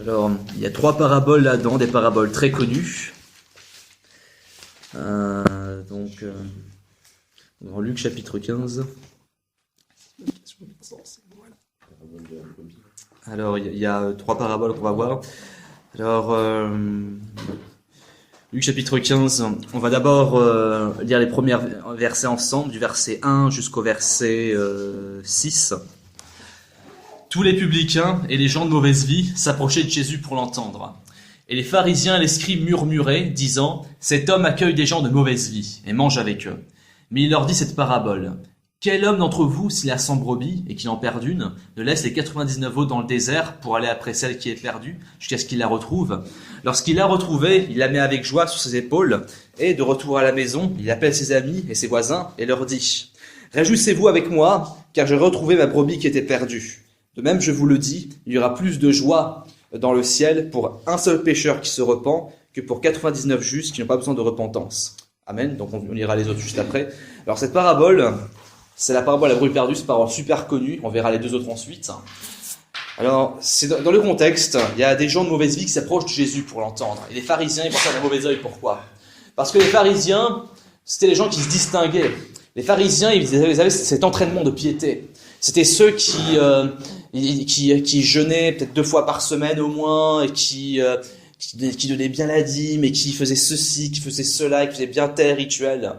Alors, il y a 3 paraboles là-dedans, des paraboles très connues. Dans Luc chapitre 15. Alors, il y a 3 paraboles qu'on va voir. Alors, Luc chapitre 15, on va d'abord lire les premiers versets ensemble, du verset 1 jusqu'au verset 6. Tous les publicains et les gens de mauvaise vie s'approchaient de Jésus pour l'entendre. Et les pharisiens et les scribes murmuraient, disant « Cet homme accueille des gens de mauvaise vie et mange avec eux. » Mais il leur dit cette parabole. « Quel homme d'entre vous, s'il a 100 brebis et qu'il en perd une, ne laisse les 99 autres dans le désert pour aller après celle qui est perdue, jusqu'à ce qu'il la retrouve? Lorsqu'il l'a retrouvée, il la met avec joie sur ses épaules, et de retour à la maison, il appelle ses amis et ses voisins et leur dit « Réjouissez-vous avec moi, car j'ai retrouvé ma brebis qui était perdue. » De même, je vous le dis, il y aura plus de joie dans le ciel pour un seul pécheur qui se repent que pour 99 justes qui n'ont pas besoin de repentance. Amen. Donc on lira les autres juste après. Alors cette parabole, c'est la parabole de la brebis perdue, c'est une parabole super connue. On verra les deux autres ensuite. Alors, c'est dans le contexte, il y a des gens de mauvaise vie qui s'approchent de Jésus pour l'entendre. Et les pharisiens, ils pensaient à la mauvaise œil. Pourquoi? Parce que les pharisiens, c'était les gens qui se distinguaient. Les pharisiens, ils avaient cet entraînement de piété. C'était ceux qui jeûnaient peut-être 2 fois par semaine au moins, et qui donnaient bien la dîme, et qui faisaient ceci, qui faisaient cela, et qui faisaient bien tel rituel.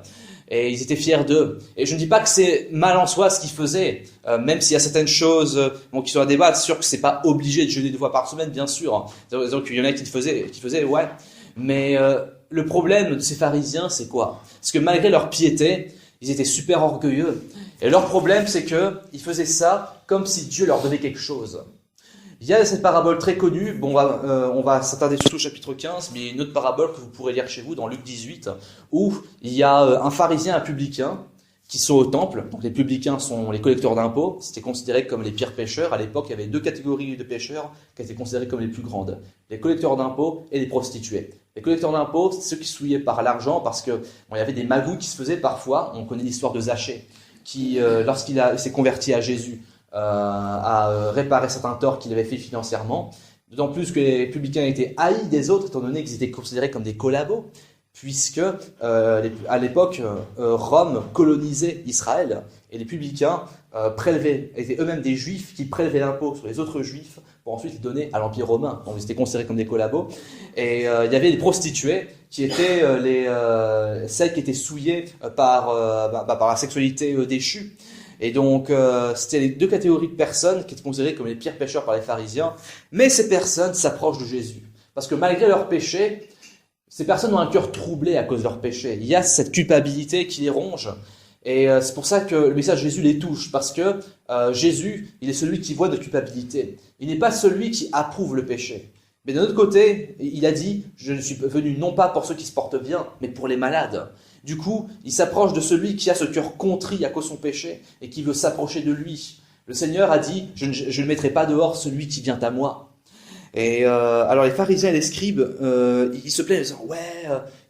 Et ils étaient fiers d'eux. Et je ne dis pas que c'est mal en soi ce qu'ils faisaient, même s'il y a certaines choses qui sont à débattre. C'est sûr que c'est pas obligé de jeûner 2 fois par semaine, bien sûr. Donc il y en a qui faisaient, ouais. Mais le problème de ces pharisiens, c'est quoi? Parce que malgré leur piété, ils étaient super orgueilleux. Et leur problème, c'est qu'ils faisaient ça comme si Dieu leur donnait quelque chose. Il y a cette parabole très connue, bon, on va s'attarder surtout au chapitre 15, mais il y a une autre parabole que vous pourrez lire chez vous dans Luc 18, où il y a un pharisien et un publicain qui sont au temple. Donc les publicains sont les collecteurs d'impôts, c'était considéré comme les pires pécheurs. À l'époque, il y avait 2 catégories de pécheurs qui étaient considérées comme les plus grandes. Les collecteurs d'impôts et les prostituées. Les collecteurs d'impôts, c'est ceux qui souillaient par l'argent parce que il y avait des magouilles qui se faisaient parfois. On connaît l'histoire de Zachée, qui, lorsqu'il s'est converti à Jésus, a réparé certains torts qu'il avait fait financièrement. D'autant plus que les publicains étaient haïs des autres, étant donné qu'ils étaient considérés comme des collabos, puisque à l'époque, Rome colonisait Israël, et les publicains étaient eux-mêmes des juifs qui prélevaient l'impôt sur les autres juifs pour ensuite les donner à l'Empire romain. Donc ils étaient considérés comme des collabos. Et il y avait les prostituées qui étaient celles qui étaient souillées par la sexualité déchue. Et donc, c'était les 2 catégories de personnes qui étaient considérées comme les pires pécheurs par les pharisiens. Mais ces personnes s'approchent de Jésus. Parce que malgré leurs péchés, ces personnes ont un cœur troublé à cause de leurs péchés. Il y a cette culpabilité qui les ronge. Et c'est pour ça que le message de Jésus les touche. Parce que Jésus, il est celui qui voit de culpabilité. Il n'est pas celui qui approuve le péché. Mais d'un autre côté, il a dit « Je ne suis venu non pas pour ceux qui se portent bien, mais pour les malades ». Du coup, il s'approche de celui qui a ce cœur contrit à cause de son péché et qui veut s'approcher de lui. Le Seigneur a dit « Je ne mettrai pas dehors celui qui vient à moi ». Et alors les pharisiens et les scribes, ils se plaignent en disant « Ouais,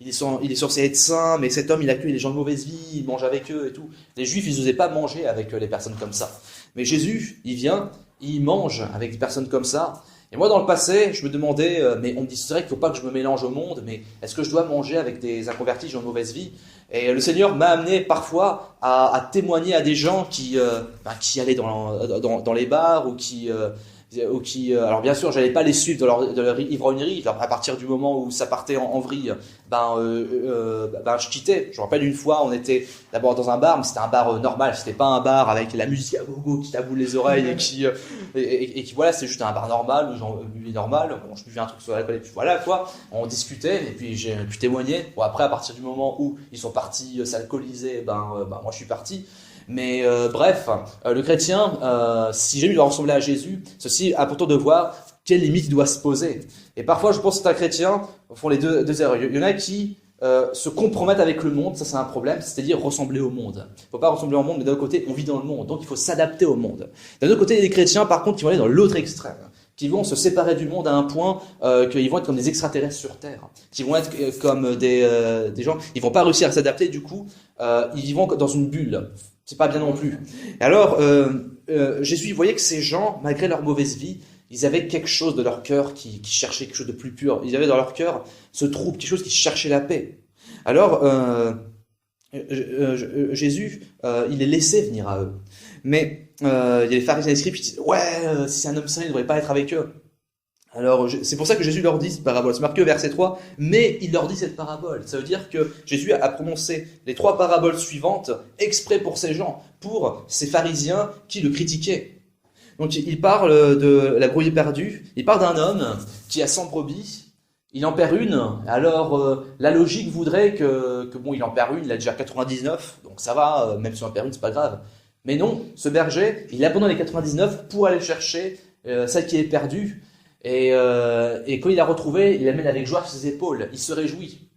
il est censé être saint, mais cet homme il accueille les gens de mauvaise vie, il mange avec eux et tout ». Les Juifs, ils n'osaient pas manger avec les personnes comme ça. Mais Jésus, il vient, il mange avec des personnes comme ça. Et moi, dans le passé, je me demandais, mais on me dit, c'est vrai qu'il ne faut pas que je me mélange au monde, mais est-ce que je dois manger avec des inconvertis, gens de mauvaise vie? Et le Seigneur m'a amené parfois à témoigner à des gens qui allaient dans les bars ou qui alors bien sûr, j'allais pas les suivre de leur ivrognerie. À partir du moment où ça partait en vrille, je quittais. Je me rappelle une fois, on était d'abord dans un bar, mais c'était un bar normal. C'était pas un bar avec la musique à gogo qui taboule les oreilles et qui voilà, c'est juste un bar normal où j'en buvais normal. Bon, je buvais un truc sur l'alcool et puis voilà quoi. On discutait et puis j'ai pu témoigner. Bon après, à partir du moment où ils sont partis s'alcooliser, moi je suis parti. Mais bref, le chrétien, si jamais il doit ressembler à Jésus, ceci est important de voir quelles limites il doit se poser. Et parfois, je pense que certains chrétiens font les deux erreurs. Il y en a qui se compromettent avec le monde, ça c'est un problème, c'est-à-dire ressembler au monde. Il ne faut pas ressembler au monde, mais d'un autre côté, on vit dans le monde, donc il faut s'adapter au monde. D'un autre côté, il y a des chrétiens, par contre, qui vont aller dans l'autre extrême, qui vont se séparer du monde à un point qu'ils vont être comme des extraterrestres sur Terre, qui vont être comme des gens, ils vont pas réussir à s'adapter, du coup, ils vont dans une bulle. C'est pas bien non plus. Et alors, Jésus, il voyait que ces gens, malgré leur mauvaise vie, Ils avaient quelque chose de leur cœur qui cherchait quelque chose de plus pur. Ils avaient dans leur cœur ce trouble, quelque chose qui cherchait la paix. Alors, Jésus, il les laissait venir à eux. Mais il y a les pharisiens et les scribes qui disent « Ouais, si c'est un homme saint, il ne devrait pas être avec eux. » Alors, c'est pour ça que Jésus leur dit cette parabole. C'est marqué au verset 3, mais il leur dit cette parabole. Ça veut dire que Jésus a prononcé les 3 paraboles suivantes exprès pour ces gens, pour ces pharisiens qui le critiquaient. Donc, il parle de la brebis perdue. Il parle d'un homme qui a 100 brebis. Il en perd une. Alors, la logique voudrait que bon, il en perd une, il a déjà 99, donc ça va, même si on en perd une, c'est pas grave. Mais non, ce berger, il abandonne les 99 pour aller chercher celle qui est perdue. Et quand il l'a retrouvée, il l'amène avec joie sur ses épaules. Il se réjouit.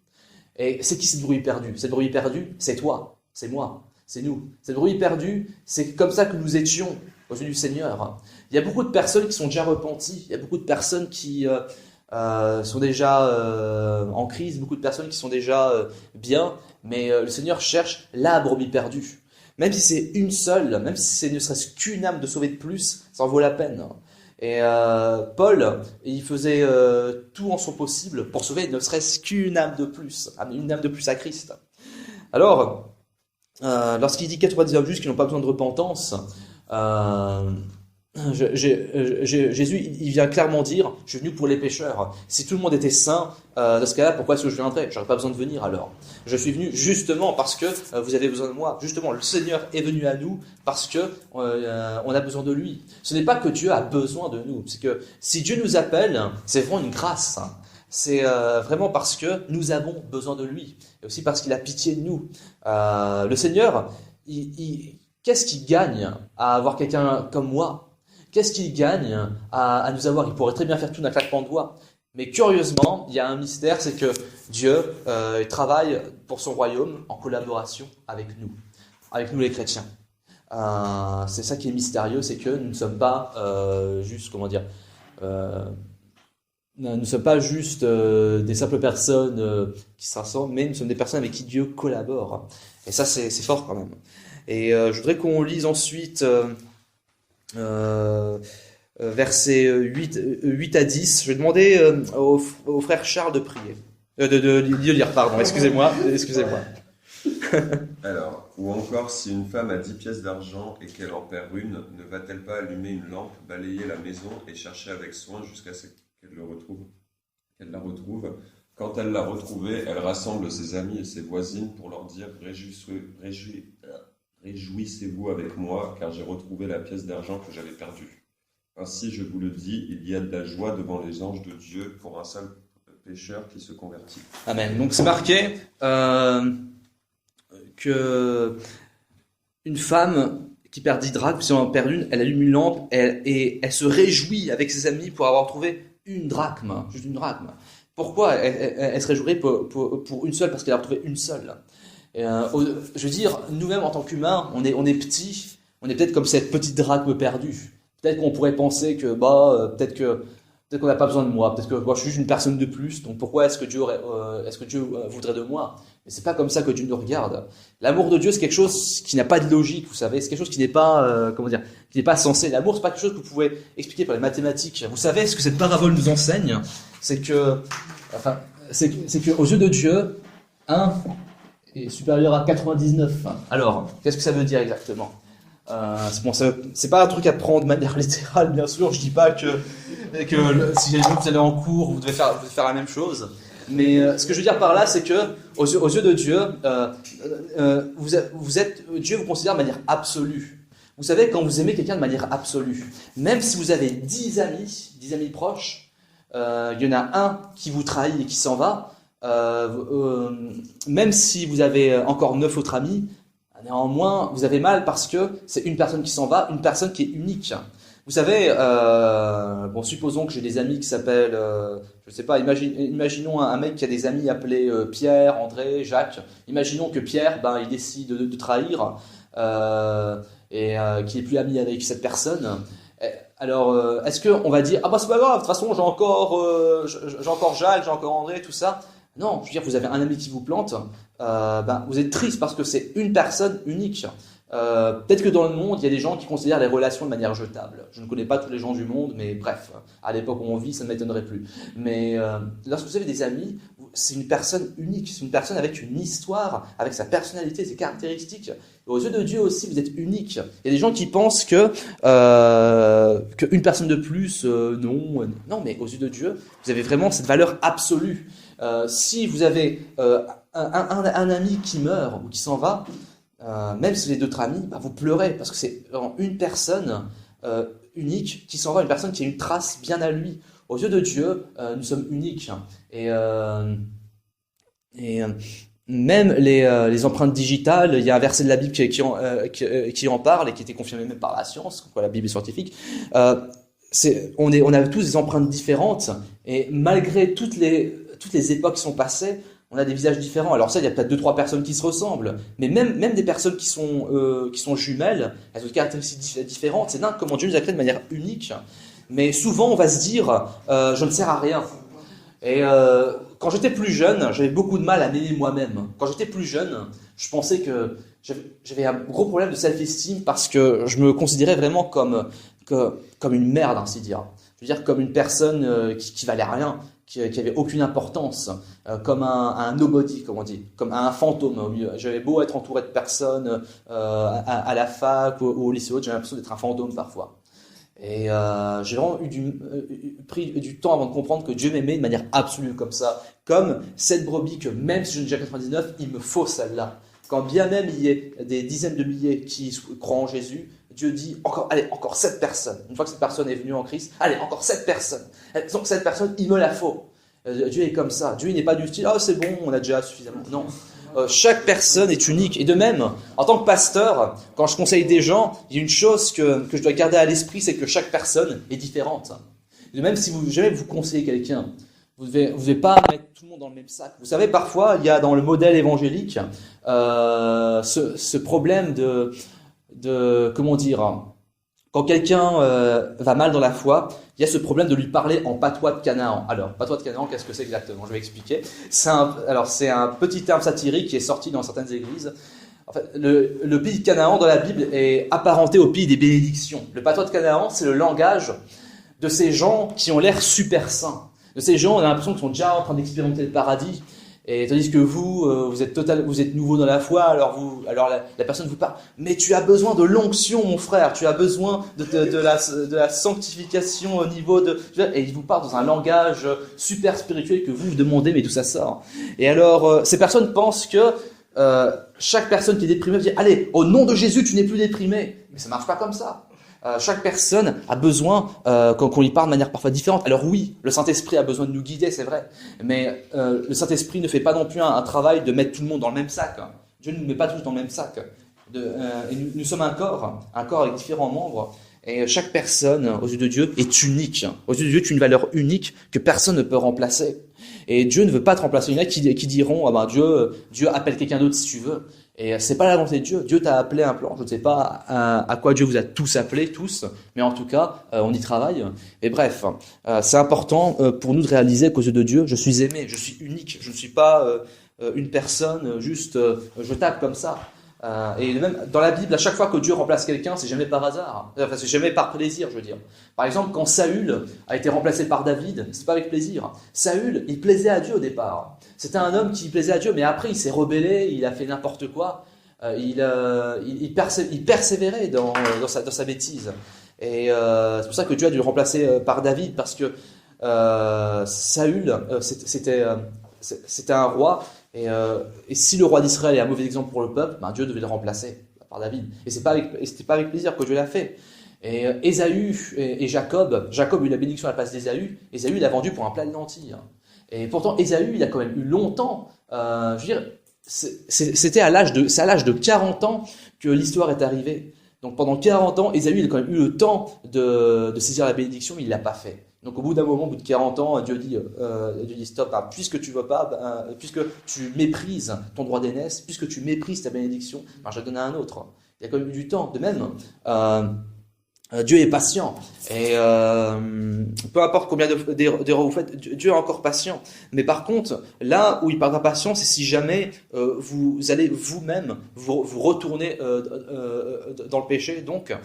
Et c'est qui cette brebis perdue? Cette brebis perdue, c'est toi, c'est moi, c'est nous. Cette brebis perdue, c'est comme ça que nous étions aux yeux du Seigneur. Il y a beaucoup de personnes qui sont déjà repenties. Il y a beaucoup de personnes qui sont déjà en crise, beaucoup de personnes qui sont déjà bien. Mais le Seigneur cherche la brebis perdue. Même si c'est une seule, même si c'est ne serait-ce qu'une âme de sauver de plus, ça en vaut la peine. Et Paul, il faisait tout en son possible pour sauver ne serait-ce qu'une âme de plus, une âme de plus à Christ. Alors, lorsqu'il dit 99 justes qui n'ont pas besoin de repentance, Jésus, il vient clairement dire, je suis venu pour les pécheurs. Si tout le monde était saint, dans ce cas-là, pourquoi est-ce que je viendrais? J'aurais pas besoin de venir alors. Je suis venu justement parce que vous avez besoin de moi. Justement, le Seigneur est venu à nous parce que on a besoin de lui. Ce n'est pas que Dieu a besoin de nous. C'est que si Dieu nous appelle, c'est vraiment une grâce. C'est vraiment parce que nous avons besoin de lui. Et aussi parce qu'il a pitié de nous. Le Seigneur, qu'est-ce qu'il gagne à avoir quelqu'un comme moi? Qu'est-ce qu'il gagne à nous avoir? Il pourrait très bien faire tout d'un claquement de doigts. Mais curieusement, il y a un mystère, c'est que Dieu travaille pour son royaume en collaboration avec nous les chrétiens. C'est ça qui est mystérieux, c'est que nous ne sommes pas juste, nous ne sommes pas juste des simples personnes qui se rassemblent, mais nous sommes des personnes avec qui Dieu collabore. Et ça, c'est fort quand même. Et je voudrais qu'on lise ensuite versets 8 à 10. Je vais demander au frère Charles de prier. De lire, pardon, excusez-moi. Alors, ou encore, si une femme a 10 pièces d'argent et qu'elle en perd une, ne va-t-elle pas allumer une lampe, balayer la maison et chercher avec soin jusqu'à ce qu'elle la retrouve? Quand elle l'a retrouvée, elle rassemble ses amis et ses voisines pour leur dire réjouissez-vous avec moi, car j'ai retrouvé la pièce d'argent que j'avais perdue. Ainsi, je vous le dis, il y a de la joie devant les anges de Dieu pour un seul pécheur qui se convertit. Amen. Donc c'est marqué que une femme qui perd 10 drachmes, si on en perd une, elle allume une lampe et elle se réjouit avec ses amis pour avoir trouvé une drachme, juste une drachme. Pourquoi elle se réjouirait pour une seule? Parce qu'elle a retrouvé une seule. Je veux dire, nous-mêmes en tant qu'humains, on est petits, on est peut-être comme cette petite drachme perdue. Peut-être qu'on pourrait penser que peut-être qu'on n'a pas besoin de moi, peut-être que moi je suis juste une personne de plus, donc pourquoi est-ce que Dieu voudrait de moi? Mais c'est pas comme ça que Dieu nous regarde. L'amour de Dieu, c'est quelque chose qui n'a pas de logique, vous savez, c'est quelque chose qui n'est pas qui n'est pas sensé. L'amour, c'est pas quelque chose que vous pouvez expliquer par les mathématiques. Vous savez ce que cette parabole nous enseigne, c'est que aux yeux de Dieu, 1 est supérieur à 99. Alors, qu'est-ce que ça veut dire exactement? C'est pas un truc à prendre de manière littérale, bien sûr. Je dis pas que si vous allez en cours, vous devez faire la même chose. Mais ce que je veux dire par là, c'est que aux yeux de Dieu, Dieu vous considère de manière absolue. Vous savez, quand vous aimez quelqu'un de manière absolue, même si vous avez 10 amis proches, il y en a un qui vous trahit et qui s'en va, même si vous avez encore 9 autres amis, néanmoins, vous avez mal parce que c'est une personne qui s'en va, une personne qui est unique. Vous savez, supposons que j'ai des amis qui s'appellent, je sais pas, imaginons un mec qui a des amis appelés Pierre, André, Jacques. Imaginons que Pierre, il décide de trahir et qu'il n'est plus ami avec cette personne. Alors, est-ce qu'on va dire, c'est pas grave, de toute façon, j'ai encore Jacques, j'ai encore André, tout ça. Non, je veux dire, vous avez un ami qui vous plante, vous êtes triste parce que c'est une personne unique. Peut-être que dans le monde, il y a des gens qui considèrent les relations de manière jetable. Je ne connais pas tous les gens du monde, mais bref, à l'époque où on vit, ça ne m'étonnerait plus. Mais lorsque vous avez des amis, c'est une personne unique, c'est une personne avec une histoire, avec sa personnalité, ses caractéristiques. Et aux yeux de Dieu aussi, vous êtes unique. Il y a des gens qui pensent qu'une personne de plus, non, mais aux yeux de Dieu, vous avez vraiment cette valeur absolue. Si vous avez un ami qui meurt ou qui s'en va, même si c'est d'autres amis, vous pleurez parce que c'est vraiment une personne unique qui s'en va, une personne qui a une trace bien à lui. Aux yeux de Dieu, nous sommes uniques. Et même les empreintes digitales, il y a un verset de la Bible qui en parle et qui était confirmé même par la science, comme quoi la Bible est scientifique. On a tous des empreintes différentes et malgré toutes les époques qui sont passées, on a des visages différents. Alors ça, il y a peut-être 2-3 personnes qui se ressemblent, mais même des personnes qui sont jumelles, elles ont des caractéristiques différentes. C'est dingue comment Dieu nous a créés de manière unique. Mais souvent, on va se dire, je ne sers à rien. Et quand j'étais plus jeune, j'avais beaucoup de mal à m'aimer moi-même. Quand j'étais plus jeune, je pensais que j'avais un gros problème de self-esteem parce que je me considérais vraiment comme une merde, ainsi dire. Je veux dire, comme une personne qui valait rien, qui avait aucune importance, comme un nobody, comme on dit, comme un fantôme au milieu. J'avais beau être entouré de personnes à la fac ou au lycée, j'avais l'impression d'être un fantôme parfois. Et j'ai vraiment pris du temps avant de comprendre que Dieu m'aimait de manière absolue comme ça, comme cette brebis que même si je ne suis déjà 99, il me faut celle-là. Quand bien même il y ait des dizaines de milliers qui croient en Jésus, Dieu dit encore 7 personnes. Une fois que cette personne est venue en Christ, allez, encore 7 personnes. Donc cette personne, il me la faut. Dieu est comme ça. Dieu il n'est pas du style, c'est bon, on a déjà suffisamment. Non. Chaque personne est unique. Et de même, en tant que pasteur, quand je conseille des gens, il y a une chose que je dois garder à l'esprit, c'est que chaque personne est différente. De même, si jamais vous conseillez quelqu'un, vous devez pas mettre tout le monde dans le même sac. Vous savez, parfois, il y a dans le modèle évangélique ce problème de comment dire, quand quelqu'un va mal dans la foi, il y a ce problème de lui parler en patois de Canaan. Alors, patois de Canaan, qu'est-ce que c'est exactement? Je vais expliquer. C'est un petit terme satirique qui est sorti dans certaines églises. En fait, le pays de Canaan dans la Bible est apparenté au pays des bénédictions. Le patois de Canaan, c'est le langage de ces gens qui ont l'air super saints. De ces gens, on a l'impression qu'ils sont déjà en train d'expérimenter le paradis. Et tandis que vous êtes nouveau dans la foi, alors la personne vous parle. Mais tu as besoin de l'onction, mon frère. Tu as besoin de la sanctification au niveau de. Et il vous parle dans un langage super spirituel que vous demandez, mais d'où ça sort. Et alors, ces personnes pensent que chaque personne qui est déprimée dit, allez, au nom de Jésus, tu n'es plus déprimé. Mais ça marche pas comme ça. Chaque personne a besoin qu'on lui parle de manière parfois différente. Alors oui, le Saint-Esprit a besoin de nous guider, c'est vrai. Mais le Saint-Esprit ne fait pas non plus un travail de mettre tout le monde dans le même sac. Dieu ne nous met pas tous dans le même sac. Et nous sommes un corps avec différents membres. Et chaque personne, aux yeux de Dieu, est unique. Aux yeux de Dieu, tu as une valeur unique que personne ne peut remplacer. Et Dieu ne veut pas te remplacer. Il y en a qui diront, Dieu appelle quelqu'un d'autre si tu veux. Et c'est pas la volonté de Dieu. Dieu t'a appelé à un plan. Je ne sais pas à quoi Dieu vous a tous appelés, tous. Mais en tout cas, on y travaille. Et bref, c'est important pour nous de réaliser qu'aux yeux de Dieu, je suis aimé, je suis unique. Je ne suis pas une personne juste jetable comme ça. Et même dans la Bible, à chaque fois que Dieu remplace quelqu'un, c'est jamais par hasard. Enfin, c'est jamais par plaisir, je veux dire. Par exemple, quand Saül a été remplacé par David, c'est pas avec plaisir. Saül, il plaisait à Dieu au départ. C'était un homme qui plaisait à Dieu, mais après il s'est rebellé, il a fait n'importe quoi. Il persévérait dans sa bêtise. Et c'est pour ça que Dieu a dû le remplacer par David, parce que Saül, c'était un roi. Et si le roi d'Israël est un mauvais exemple pour le peuple, Dieu devait le remplacer par David. Et c'était pas avec plaisir que Dieu l'a fait. Et Ésaü et Jacob a eu la bénédiction à la place d'Ésaü. Ésaü l'a vendu pour un plat de lentilles. Et pourtant, Ésaü, il a quand même eu longtemps. Je veux dire, c'est à l'âge de 40 ans que l'histoire est arrivée. Donc pendant 40 ans, Ésaü il a quand même eu le temps de saisir la bénédiction, mais il l'a pas fait. Donc au bout d'un moment, au bout de 40 ans, Dieu dit stop, puisque tu veux pas, puisque tu méprises ton droit d'aînesse, puisque tu méprises ta bénédiction, je la donne à un autre. Il y a quand même eu du temps. De même, Dieu est patient. Et peu importe combien d'erreurs vous faites, Dieu est encore patient. Mais par contre, là où il parle d'impatience, c'est si jamais vous allez vous-même vous retourner dans le péché. Donc,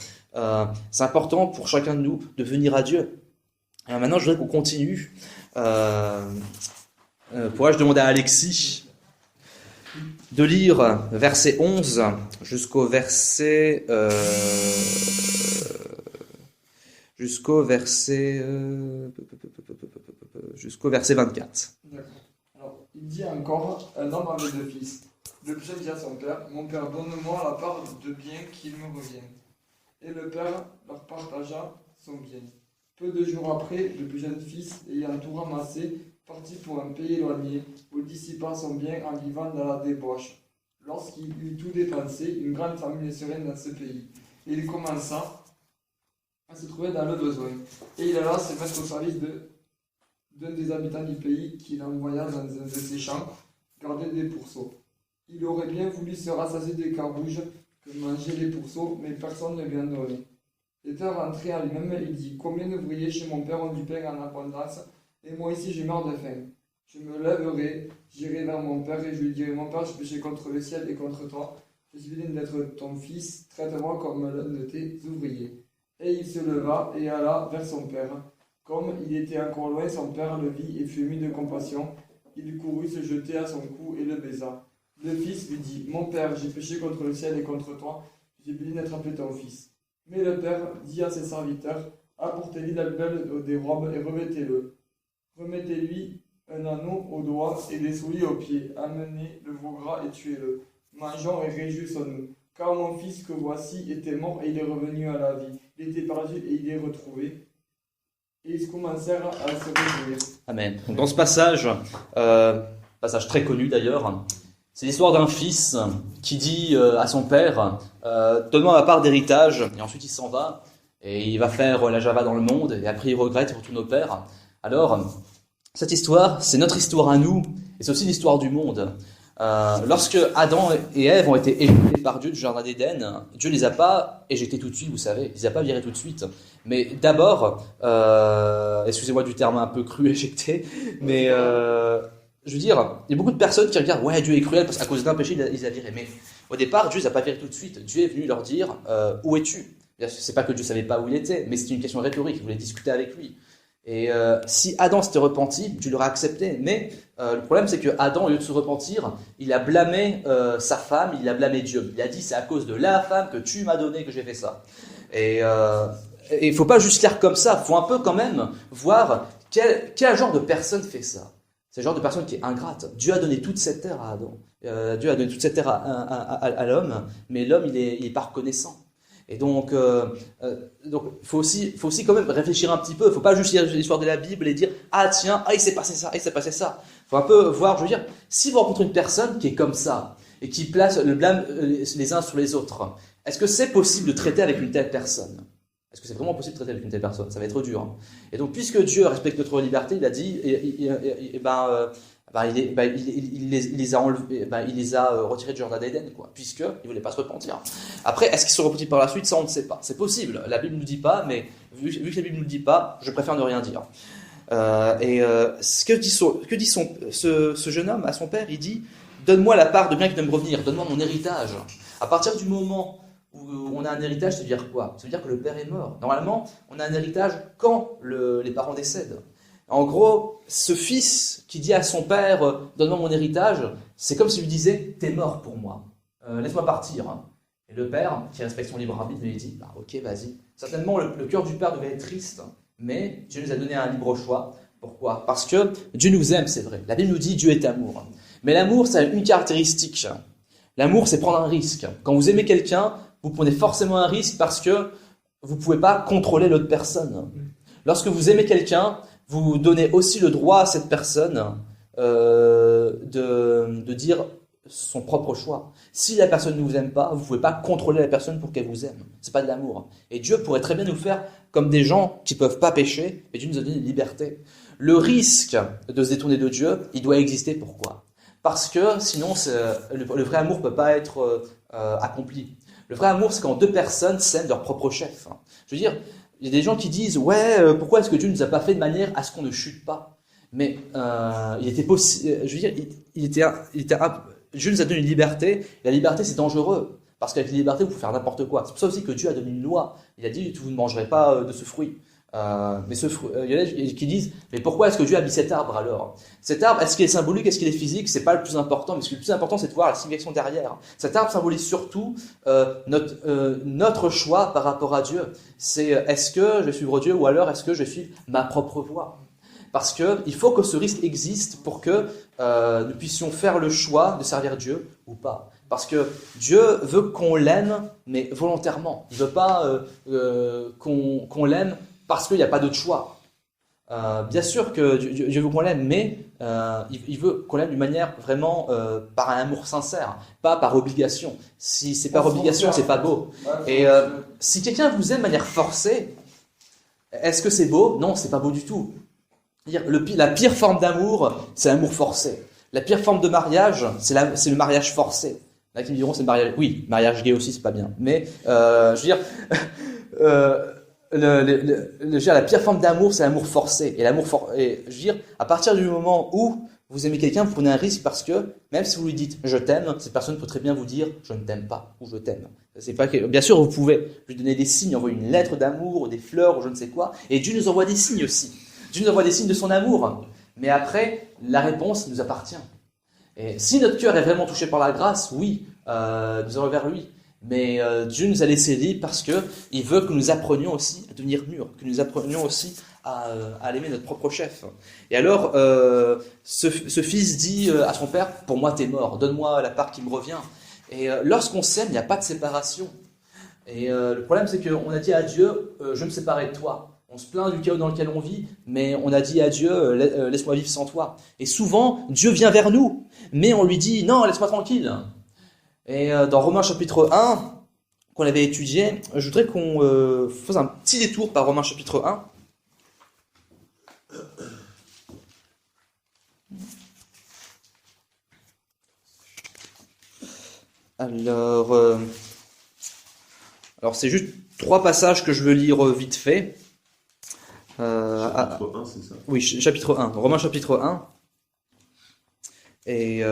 c'est important pour chacun de nous de venir à Dieu. Alors maintenant, je voudrais qu'on continue. Pourrais-je demander à Alexis de lire verset 11 jusqu'au verset 24. D'accord. Alors, il dit encore, un homme avait deux fils. Le plus jeune dit à son père, mon père, donne-moi la part de bien qu'il me revienne. Et le père leur partagea son bien. Peu de jours après, le plus jeune fils, ayant tout ramassé, partit pour un pays éloigné, où il dissipa son bien en vivant dans la débauche. Lorsqu'il eut tout dépensé, une grande famine sereine dans ce pays. Et il commença à se trouver dans le besoin. Et il alla se mettre au service d'un des habitants du pays qu'il envoya dans un de ses champs, garder des pourceaux. Il aurait bien voulu se rassasier des carouges que mangeaient les pourceaux, mais personne ne lui en donnait. Étant rentré à lui-même, il dit, combien d'ouvriers chez mon père ont du pain en abondance, et moi ici je meurs de faim. Je me lèverai, j'irai vers mon père, et je lui dirai, mon père, j'ai péché contre le ciel et contre toi. Je suis digne d'être ton fils, traite-moi comme l'un de tes ouvriers. Et il se leva et alla vers son père. Comme il était encore loin, son père le vit et fut ému de compassion. Il courut se jeter à son cou et le baisa. Le fils lui dit, mon père, j'ai péché contre le ciel et contre toi. Je suis digne d'être appelé ton fils. Mais le père dit à ses serviteurs, apportez-lui la belle des robes et revêtez-le. Remettez-lui un anneau au doigt et des souliers aux pieds. Amenez le veau gras et tuez-le. Mangeons et réjouissons-nous. Car mon fils que voici était mort et il est revenu à la vie. Il était perdu et il est retrouvé. Et ils commencèrent à se réjouir. Amen. Donc dans ce passage très connu d'ailleurs, c'est l'histoire d'un fils qui dit à son père, donne-moi ma part d'héritage, et ensuite il s'en va, et il va faire la Java dans le monde, et après il regrette, il retourne au père. Alors, cette histoire, c'est notre histoire à nous, et c'est aussi l'histoire du monde. Lorsque Adam et Ève ont été éjectés par Dieu du jardin d'Éden, Dieu les a pas éjectés tout de suite, vous savez, il les a pas virés tout de suite. Mais d'abord, excusez-moi du terme un peu cru, éjecté, mais je veux dire, il y a beaucoup de personnes qui regardent, ouais, Dieu est cruel parce qu'à cause d'un péché, il les a virés. Mais au départ, Dieu les a pas virés tout de suite. Dieu est venu leur dire, où es-tu? C'est pas que Dieu savait pas où il était, mais c'est une question rhétorique, il voulait discuter avec lui. Et si Adam s'était repenti, Dieu l'aurait accepté. Mais le problème, c'est que Adam, au lieu de se repentir, il a blâmé sa femme, il a blâmé Dieu. Il a dit, c'est à cause de la femme que tu m'as donné que j'ai fait ça. Et il faut pas juste lire comme ça, il faut un peu quand même voir quel genre de personne fait ça. C'est le genre de personne qui est ingrate. Dieu a donné toute cette terre à Adam. Dieu a donné toute cette terre à l'homme, mais l'homme, il est pas reconnaissant. Et donc, faut aussi quand même réfléchir un petit peu. Il faut pas juste lire l'histoire de la Bible et dire ah tiens, il s'est passé ça, il s'est passé ça. Faut un peu voir. Je veux dire, si vous rencontrez une personne qui est comme ça et qui place le blâme les uns sur les autres, est-ce que c'est possible de traiter avec une telle personne? Est-ce que c'est vraiment possible de traiter avec une telle personne? Ça va être dur. Hein. Et donc, puisque Dieu respecte notre liberté, il a dit, il les a retirés du jardin d'Éden, quoi, puisque il voulait pas se repentir. Après, est-ce qu'ils se sont repentis par la suite? Ça, on ne sait pas. C'est possible. La Bible nous dit pas, mais vu que la Bible nous le dit pas, je préfère ne rien dire. Ce que dit ce jeune homme à son père, il dit, donne-moi la part de bien qui doit me revenir, donne-moi mon héritage. À partir du moment où on a un héritage, ça veut dire quoi? Ça veut dire que le père est mort. Normalement, on a un héritage quand les parents décèdent. En gros, ce fils qui dit à son père « Donne-moi mon héritage », c'est comme s'il lui disait « T'es mort pour moi, laisse-moi partir ». Et le père, qui respecte son libre arbitre, lui dit bah, « Ok, vas-y ». Certainement, le cœur du père devait être triste, mais Dieu nous a donné un libre choix. Pourquoi? Parce que Dieu nous aime, c'est vrai. La Bible nous dit « Dieu est amour ». Mais l'amour, ça a une caractéristique. L'amour, c'est prendre un risque. Quand vous aimez quelqu'un, vous prenez forcément un risque parce que vous ne pouvez pas contrôler l'autre personne. Lorsque vous aimez quelqu'un, vous donnez aussi le droit à cette personne de dire son propre choix. Si la personne ne vous aime pas, vous ne pouvez pas contrôler la personne pour qu'elle vous aime. C'est pas de l'amour. Et Dieu pourrait très bien nous faire comme des gens qui ne peuvent pas pécher, mais Dieu nous a donné une liberté. Le risque de se détourner de Dieu, il doit exister. Pourquoi? Parce que sinon, le vrai amour ne peut pas être accompli. Le vrai amour, c'est quand deux personnes s'aiment leur propre chef. Je veux dire, il y a des gens qui disent, ouais, pourquoi est-ce que Dieu ne nous a pas fait de manière à ce qu'on ne chute pas? Mais il était possible, je veux dire, Dieu nous a donné une liberté. La liberté, c'est dangereux. Parce qu'avec la liberté, vous pouvez faire n'importe quoi. C'est pour ça aussi que Dieu a donné une loi. Il a dit, vous ne mangerez pas de ce fruit. Mais ce fruit, il y en a qui disent, mais pourquoi est-ce que Dieu a mis cet arbre alors? Cet arbre, est-ce qu'il est symbolique, est-ce qu'il est physique? C'est pas le plus important, mais ce qui est le plus important, c'est de voir la signification derrière. Cet arbre symbolise surtout notre choix par rapport à Dieu. C'est est-ce que je vais suivre Dieu ou alors est-ce que je vais suivre ma propre voie? Parce que il faut que ce risque existe pour que nous puissions faire le choix de servir Dieu ou pas. Parce que Dieu veut qu'on l'aime, mais volontairement. Il ne veut pas qu'on l'aime parce qu'il n'y a pas d'autre choix. Bien sûr que Dieu veut qu'on l'aime, mais il veut qu'on l'aime d'une manière vraiment par un amour sincère, pas par obligation. Si c'est par obligation, c'est pas beau. Et si quelqu'un vous aime de manière forcée, est-ce que c'est beau? Non, c'est pas beau du tout. La pire forme d'amour, c'est l'amour forcé. La pire forme de mariage, c'est le mariage forcé. Là, qui me diront, c'est le mariage. Oui, mariage gay aussi, c'est pas bien. Mais je veux dire, la pire forme d'amour, c'est l'amour forcé. Et je veux dire, à partir du moment où vous aimez quelqu'un, vous prenez un risque parce que même si vous lui dites je t'aime, cette personne peut très bien vous dire je ne t'aime pas ou je t'aime. C'est pas que... Bien sûr, vous pouvez lui donner des signes, envoyer une lettre d'amour, ou des fleurs, ou je ne sais quoi. Et Dieu nous envoie des signes aussi. Dieu nous envoie des signes de son amour. Mais après, la réponse nous appartient. Et si notre cœur est vraiment touché par la grâce, oui, nous allons vers lui. Mais Dieu nous a laissé libres parce qu'il veut que nous apprenions aussi à devenir mûrs, que nous apprenions aussi à l'aimer notre propre chef. Et alors, ce fils dit à son père, pour moi t'es mort, donne-moi la part qui me revient. Et lorsqu'on s'aime, il n'y a pas de séparation. Et le problème, c'est qu'on a dit à Dieu, je me séparerai de toi. On se plaint du chaos dans lequel on vit, mais on a dit à Dieu, laisse-moi vivre sans toi. Et souvent, Dieu vient vers nous, mais on lui dit, non, laisse-moi tranquille. Et dans Romains chapitre 1, qu'on avait étudié, je voudrais qu'on fasse un petit détour par Romains chapitre 1. Alors c'est juste 3 passages que je veux lire vite fait. Chapitre 1, c'est ça? Oui, chapitre 1, Romains chapitre 1. Et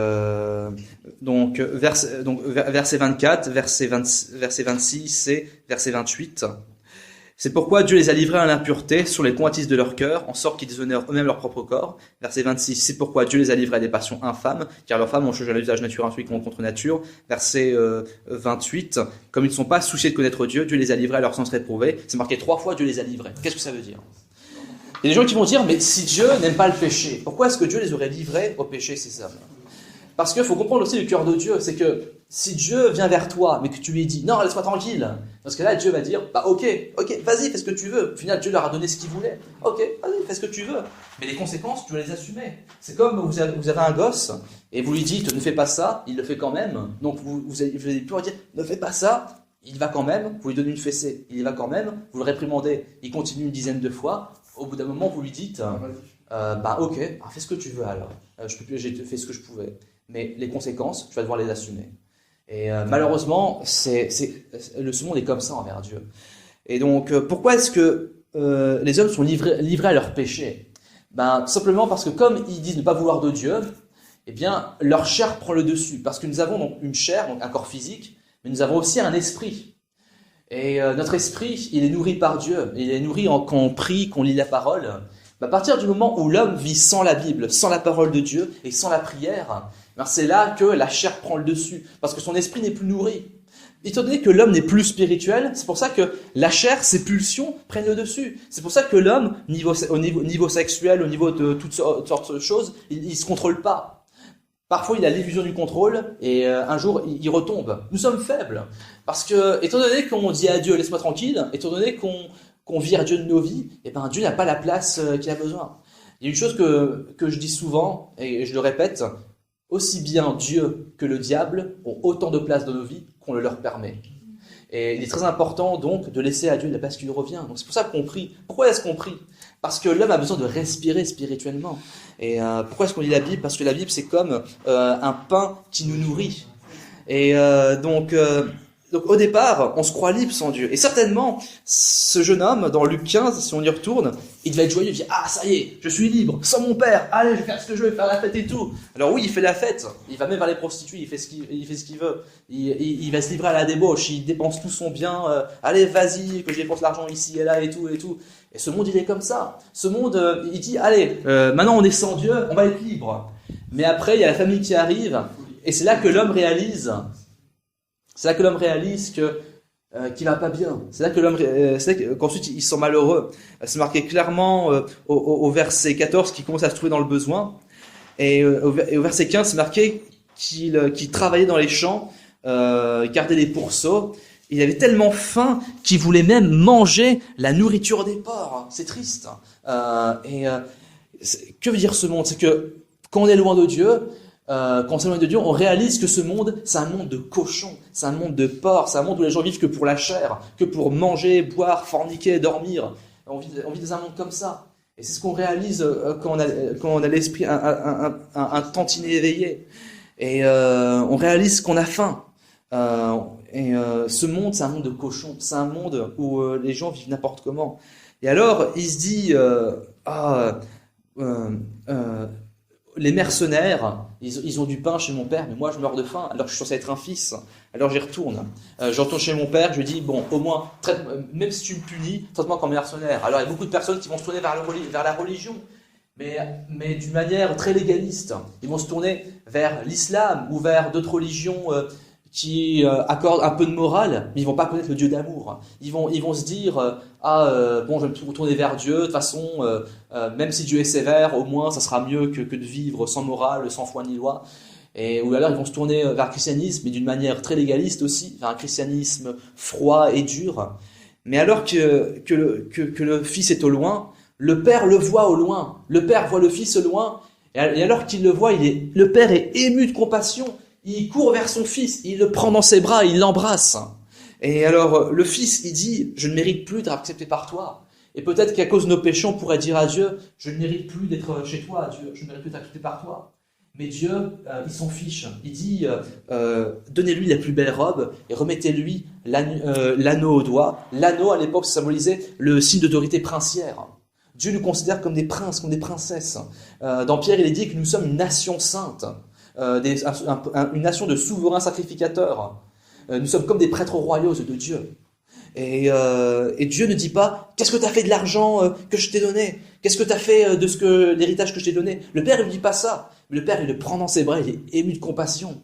donc verset 24, verset 26 et verset 28. C'est pourquoi Dieu les a livrés à l'impureté sur les convoitises de leur cœur, en sorte qu'ils déshonorent eux-mêmes leur propre corps. Verset 26, c'est pourquoi Dieu les a livrés à des passions infâmes, car leurs femmes ont changé l'usage naturel instruit contre nature. Verset 28, comme ils ne sont pas souciés de connaître Dieu, Dieu les a livrés à leur sens réprouvé. C'est marqué 3 fois, Dieu les a livrés. Qu'est-ce que ça veut dire? Il y a des gens qui vont dire, mais si Dieu n'aime pas le péché, pourquoi est-ce que Dieu les aurait livrés au péché, ces hommes? Parce qu'il faut comprendre aussi le cœur de Dieu, c'est que si Dieu vient vers toi, mais que tu lui dis, non, laisse-moi tranquille, parce que là, Dieu va dire, bah ok, vas-y, fais ce que tu veux. Au final, Dieu leur a donné ce qu'il voulait. Ok, vas-y, fais ce que tu veux. Mais les conséquences, tu dois les assumer. C'est comme vous avez un gosse, et vous lui dites, ne fais pas ça, il le fait quand même. Donc vous allez pouvoir dire, ne fais pas ça, il va quand même, vous lui donnez une fessée, il y va quand même, vous le réprimandez, il continue une dizaine de fois. Au bout d'un moment, vous lui dites, bah ok, fais ce que tu veux alors. J'ai fait ce que je pouvais. Mais les conséquences, tu vas devoir les assumer. Et malheureusement, le monde est comme ça envers Dieu. Et donc, pourquoi est-ce que les hommes sont livrés à leur péché? Tout simplement parce que comme ils disent ne pas vouloir de Dieu, eh bien, leur chair prend le dessus. Parce que nous avons donc une chair, donc un corps physique, mais nous avons aussi un esprit. Et notre esprit, il est nourri par Dieu. Il est nourri quand on prie, qu'on lit la parole. À partir du moment où l'homme vit sans la Bible, sans la parole de Dieu et sans la prière, c'est là que la chair prend le dessus, parce que son esprit n'est plus nourri. Étant donné que l'homme n'est plus spirituel, c'est pour ça que la chair, ses pulsions prennent le dessus. C'est pour ça que l'homme, au niveau sexuel, au niveau de toutes sortes de choses, il se contrôle pas. Parfois, il a l'illusion du contrôle et un jour, il retombe. Nous sommes faibles, parce que étant donné qu'on dit à Dieu, laisse-moi tranquille, étant donné qu'on vire Dieu de nos vies, Dieu n'a pas la place qu'il a besoin. Il y a une chose que je dis souvent, et je le répète, aussi bien Dieu que le diable ont autant de place dans nos vies qu'on le leur permet. Et il est très important donc de laisser à Dieu la place qui lui revient. Donc c'est pour ça qu'on prie. Pourquoi est-ce qu'on prie? Parce que l'homme a besoin de respirer spirituellement. Et pourquoi est-ce qu'on lit la Bible? Parce que la Bible c'est comme un pain qui nous nourrit. Et donc Donc au départ, on se croit libre sans Dieu. Et certainement, ce jeune homme, dans Luc 15, si on y retourne, il va être joyeux, il dit « Ah, ça y est, je suis libre, sans mon père, allez, je vais faire ce que je veux, faire la fête et tout. » Alors oui, il fait la fête, il va même vers les prostituées, il fait ce qu'il veut. Il va se livrer à la débauche, il dépense tout son bien, allez, vas-y, que je dépense l'argent ici et là et tout et tout. Et ce monde, il est comme ça. Ce monde, il dit « Allez, maintenant on est sans Dieu, on va être libre. » Mais après, il y a la famille qui arrive, et c'est là que l'homme réalise... C'est là que l'homme réalise qu'il va pas bien. C'est là que qu'ensuite il se sent malheureux. C'est marqué clairement au verset 14 qu'il commence à se trouver dans le besoin. Et au verset 15, c'est marqué qu'il travaillait dans les champs, gardait les pourceaux. Il avait tellement faim qu'il voulait même manger la nourriture des porcs. C'est triste. Que veut dire ce monde? C'est que quand on est loin de Dieu, quand on s'éloigne de Dieu, on réalise que ce monde, c'est un monde de cochons, c'est un monde de porcs, c'est un monde où les gens vivent que pour la chair, que pour manger, boire, forniquer, dormir. On vit dans un monde comme ça. Et c'est ce qu'on réalise quand on a l'esprit un tantinet éveillé. Et on réalise qu'on a faim. Ce monde, c'est un monde de cochons, c'est un monde où les gens vivent n'importe comment. Et alors, il se dit, les mercenaires, ils ont du pain chez mon père, mais moi je meurs de faim, alors je suis censé être un fils. Alors j'y retourne. Je retourne chez mon père, je lui dis, bon, au moins, même si tu me punis, traite-moi comme mercenaire. Alors il y a beaucoup de personnes qui vont se tourner vers la religion, mais d'une manière très légaliste. Ils vont se tourner vers l'islam ou vers d'autres religions qui accordent un peu de morale, mais ils vont pas connaître le Dieu d'amour. Ils vont se dire bon, je vais me retourner vers Dieu. De toute façon, même si Dieu est sévère, au moins ça sera mieux que de vivre sans morale, sans foi ni loi. Ou alors ils vont se tourner vers le christianisme, mais d'une manière très légaliste aussi, vers un christianisme froid et dur. Mais alors que le fils est au loin, le père le voit au loin. Le père voit le fils au loin, et alors qu'il le voit, le père est ému de compassion. Il court vers son fils, il le prend dans ses bras, il l'embrasse. Et alors, le fils, il dit, je ne mérite plus d'être accepté par toi. Et peut-être qu'à cause de nos péchés, on pourrait dire à Dieu, je ne mérite plus d'être chez toi, Dieu, je ne mérite plus d'être accepté par toi. Mais Dieu, il s'en fiche. Il dit, donnez-lui la plus belle robe et remettez-lui l'anneau au doigt. L'anneau, à l'époque, symbolisait le signe d'autorité princière. Dieu nous considère comme des princes, comme des princesses. Dans Pierre, il est dit que nous sommes une nation sainte. Une nation de souverains sacrificateurs. Nous sommes comme des prêtres royaux de Dieu. Et Dieu ne dit pas « Qu'est-ce que tu as fait de l'argent que je t'ai donné? Qu'est-ce que tu as fait de l'héritage que je t'ai donné ?» Le Père, il ne dit pas ça. Mais le Père, il le prend dans ses bras, il est ému de compassion.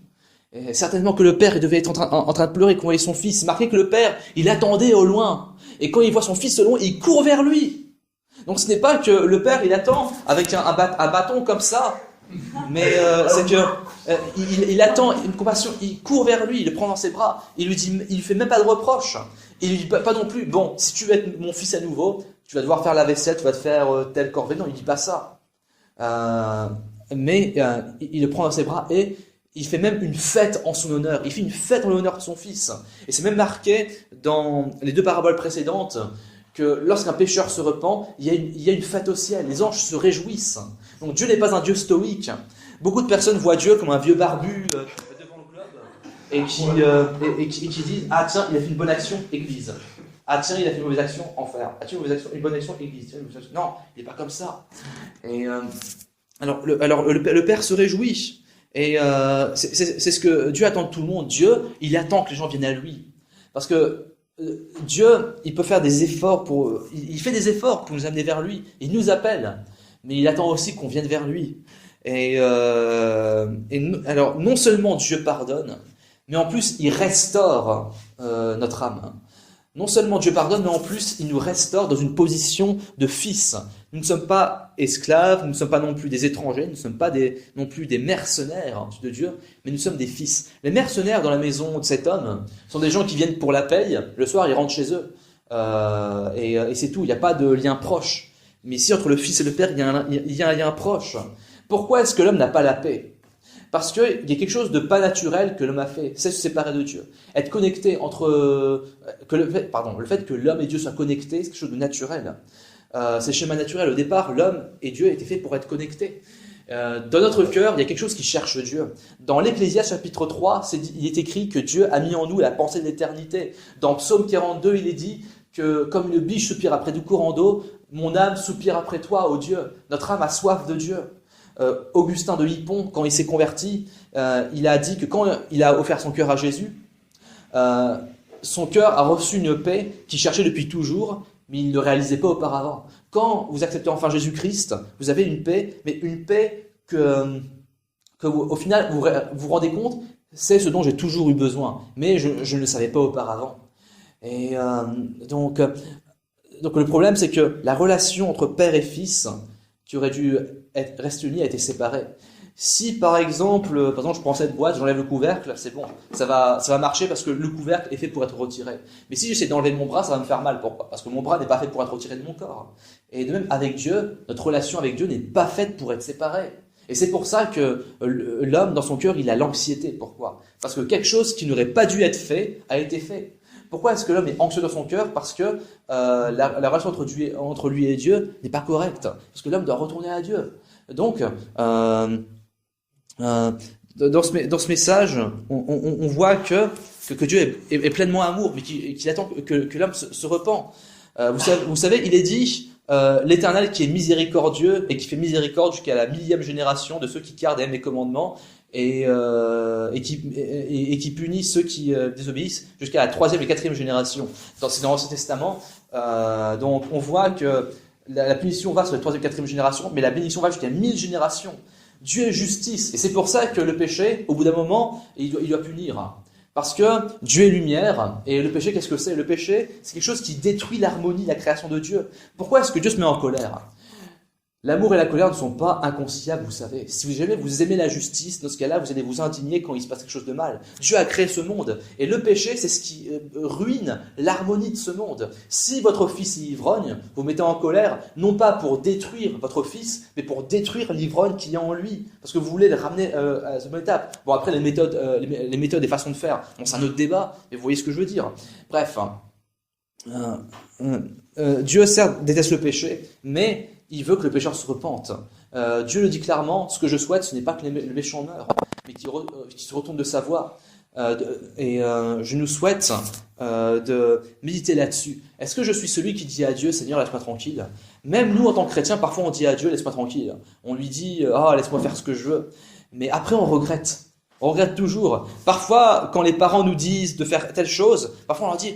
Et certainement que le Père, il devait être en train de pleurer quand il voyait son fils. C'est marqué que le Père, il attendait au loin. Et quand il voit son fils au loin, il court vers lui. Donc ce n'est pas que le Père, il attend avec un bâton comme ça. Mais c'est que il attend une compassion, il court vers lui, il le prend dans ses bras, il lui fait même pas de reproche, il lui dit pas non plus, bon, si tu veux être mon fils à nouveau, tu vas devoir faire la vaisselle, tu vas te faire telle corvée. Non, il dit pas ça. Mais il le prend dans ses bras et il fait même une fête en son honneur. Il fait une fête en l'honneur de son fils. Et c'est même marqué dans les deux paraboles précédentes que lorsqu'un pécheur se repent, il y a une fête au ciel. Les anges se réjouissent. Donc Dieu n'est pas un Dieu stoïque. Beaucoup de personnes voient Dieu comme un vieux barbu devant le globe et qui disent « Ah tiens, il a fait une bonne action, église. Ah tiens, il a fait une mauvaise action, enfer. Ah tiens, une bonne action, église. Tiens, une mauvaise action. » Non, il n'est pas comme ça. Et alors le Père se réjouit. Et c'est ce que Dieu attend de tout le monde. Dieu, il attend que les gens viennent à lui. Parce que Dieu, il peut faire des efforts il fait des efforts pour nous amener vers lui. Il nous appelle, mais il attend aussi qu'on vienne vers lui. Alors, non seulement Dieu pardonne, mais en plus, il restaure notre âme. Non seulement Dieu pardonne, mais en plus, il nous restaure dans une position de fils. Nous ne sommes pas esclaves, nous ne sommes pas non plus des étrangers, nous ne sommes pas non plus des mercenaires de Dieu, mais nous sommes des fils. Les mercenaires dans la maison de cet homme sont des gens qui viennent pour la paye, le soir ils rentrent chez eux, et c'est tout, il n'y a pas de lien proche. Mais ici, entre le fils et le père, il y a un lien proche. Pourquoi est-ce que l'homme n'a pas la paix ? Parce qu'il y a quelque chose de pas naturel que l'homme a fait, c'est se séparer de Dieu. Être connecté le fait que l'homme et Dieu soient connectés, c'est quelque chose de naturel. C'est le schéma naturel. Au départ, l'homme et Dieu étaient faits pour être connectés. Dans notre cœur, il y a quelque chose qui cherche Dieu. Dans l'Ecclésiaste chapitre 3, il est écrit que Dieu a mis en nous la pensée de l'éternité. Dans Psaume 42, il est dit que comme une biche soupire après du courant d'eau, mon âme soupire après toi, ô Dieu. Notre âme a soif de Dieu. Augustin de Hippon, quand il s'est converti, il a dit que quand il a offert son cœur à Jésus, son cœur a reçu une paix qu'il cherchait depuis toujours, mais il ne le réalisait pas auparavant. Quand vous acceptez enfin Jésus-Christ, vous avez une paix, mais une paix que au final, vous vous rendez compte, c'est ce dont j'ai toujours eu besoin, mais je ne le savais pas auparavant. Et donc le problème, c'est que la relation entre père et fils, qui aurait dû rester unie, a été séparée. Si par exemple, je prends cette boîte, j'enlève le couvercle, c'est bon, ça va marcher parce que le couvercle est fait pour être retiré. Mais si j'essaie d'enlever de mon bras, ça va me faire mal. Pourquoi ? Parce que mon bras n'est pas fait pour être retiré de mon corps. Et de même avec Dieu, notre relation avec Dieu n'est pas faite pour être séparée. Et c'est pour ça que l'homme, dans son cœur, il a l'anxiété. Pourquoi ? Parce que quelque chose qui n'aurait pas dû être fait a été fait. Pourquoi est-ce que l'homme est anxieux dans son cœur ? Parce que la relation entre lui et Dieu n'est pas correcte. Parce que l'homme doit retourner à Dieu. Donc, dans ce message, on voit que Dieu est pleinement amour, mais qu'il attend que l'homme se repent. Vous savez, il est dit, l'Éternel qui est miséricordieux et qui fait miséricorde jusqu'à la 1000e génération de ceux qui gardent et aiment les commandements et qui punit ceux qui désobéissent jusqu'à la 3e et 4e génération. C'est dans l'Ancien Testament. Donc on voit que la punition va sur la 3e et 4e génération, mais la bénédiction va jusqu'à 1000 générations. Dieu est justice, et c'est pour ça que le péché, au bout d'un moment, il doit punir. Parce que Dieu est lumière, et le péché, qu'est-ce que c'est ? Le péché, c'est quelque chose qui détruit l'harmonie, la création de Dieu. Pourquoi est-ce que Dieu se met en colère ? L'amour et la colère ne sont pas inconciliables, vous savez. Si jamais vous aimez la justice, dans ce cas-là, vous allez vous indigner quand il se passe quelque chose de mal. Dieu a créé ce monde, et le péché, c'est ce qui ruine l'harmonie de ce monde. Si votre fils est ivrogne, vous mettez en colère, non pas pour détruire votre fils, mais pour détruire l'ivrogne qu'il y a en lui, parce que vous voulez le ramener à cette étape. Bon, après, les méthodes et façons de faire, bon, c'est un autre débat, mais vous voyez ce que je veux dire. Bref, Dieu certes déteste le péché, mais il veut que le pécheur se repente. Dieu le dit clairement, ce que je souhaite, ce n'est pas que le méchant meure, mais qu'il se retourne de sa voie. Je nous souhaite de méditer là-dessus. Est-ce que je suis celui qui dit à Dieu, Seigneur, laisse-moi tranquille ? Même nous, en tant que chrétiens, parfois on dit à Dieu, laisse-moi tranquille. On lui dit, laisse-moi faire ce que je veux. Mais après, on regrette. On regrette toujours. Parfois, quand les parents nous disent de faire telle chose, parfois on leur dit,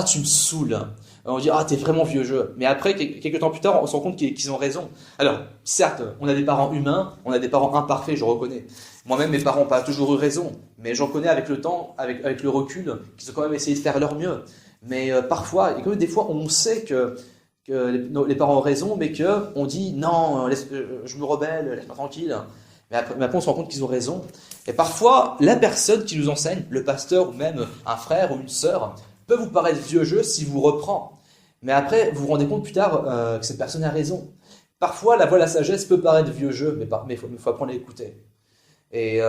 tu me saoules. On dit, t'es vraiment vieux jeu. Mais après, quelques temps plus tard, on se rend compte qu'ils ont raison. Alors, certes, on a des parents humains, on a des parents imparfaits, je reconnais. Moi-même, mes parents n'ont pas toujours eu raison. Mais j'en connais avec le temps, avec le recul, qu'ils ont quand même essayé de faire leur mieux. Mais parfois, et comme des fois, on sait que les parents ont raison, mais qu'on dit, non, je me rebelle, laisse-moi tranquille. Mais après, on se rend compte qu'ils ont raison. Et parfois, la personne qui nous enseigne, le pasteur ou même un frère ou une sœur, peut vous paraître vieux jeu si vous reprend. Mais après, vous vous rendez compte plus tard que cette personne a raison. Parfois, la voix de la sagesse peut paraître vieux jeu, mais faut apprendre à l'écouter. Et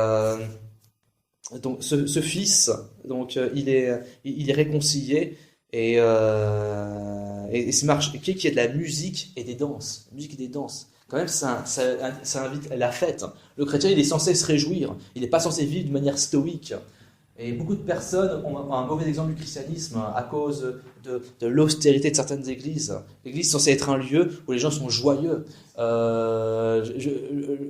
donc, ce fils, donc, il est réconcilié et c'est marqué qu'il y a de la musique et des danses. Musique et des danses. Quand même, ça invite à la fête. Le chrétien, il est censé se réjouir. Il n'est pas censé vivre de manière stoïque. Et beaucoup de personnes ont un mauvais exemple du christianisme à cause de l'austérité de certaines églises. L'église est censée être un lieu où les gens sont joyeux. Je